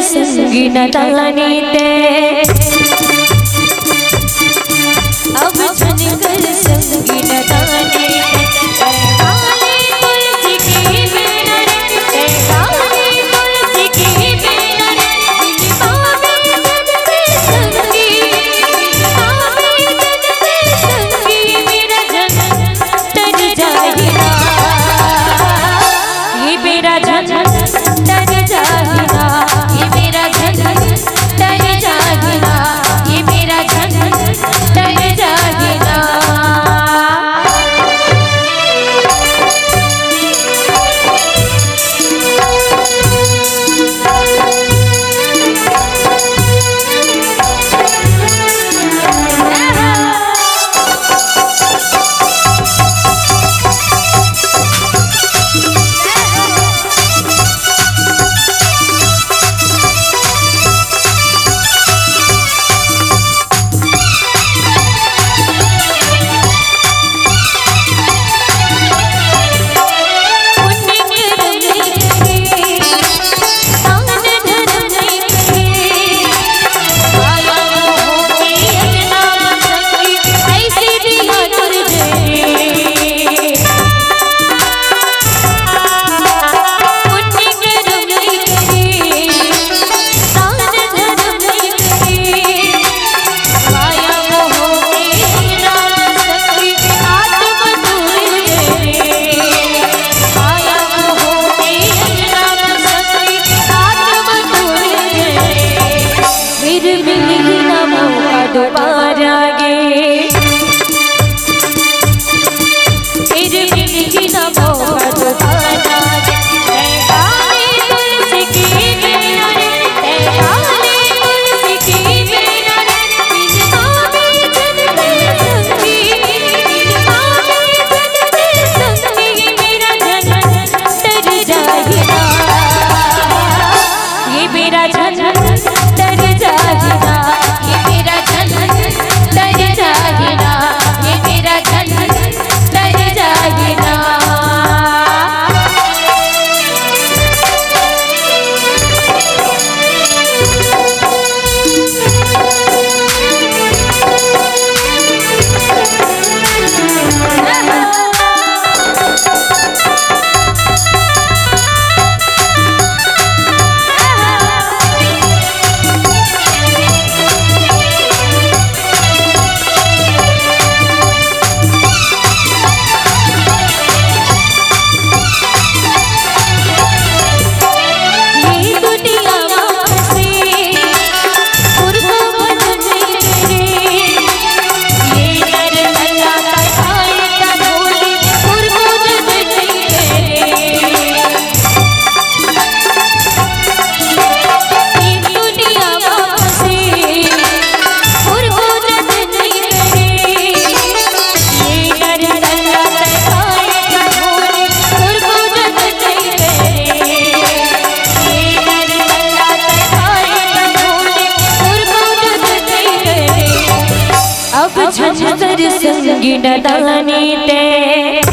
संगी न दानी ते अब छनकर संगी न दानी काली तुलसी की बेना रे काली तुलसी की बेना रे पावे जगते संगी पावे जगते संगी मेरा जन तर जाएगा ये मेरा जन तर जाएगा ये मेरा जन तर जाएगा ये मेरा जन तर जाएगा। दोबारा गे फिर मिलेगी ना मौका दोबारा गे काली तुलसी की बेना रे काली तुलसी की बेना रे पावे जगते संगी पावे जगते संगी मेरा जन तर जाएगा ये मेरा जन तर जाएगा ये मेरा जन तर जाएगा ये मेरा जन तर जाएगा। अब छनकर संगी न दानी ते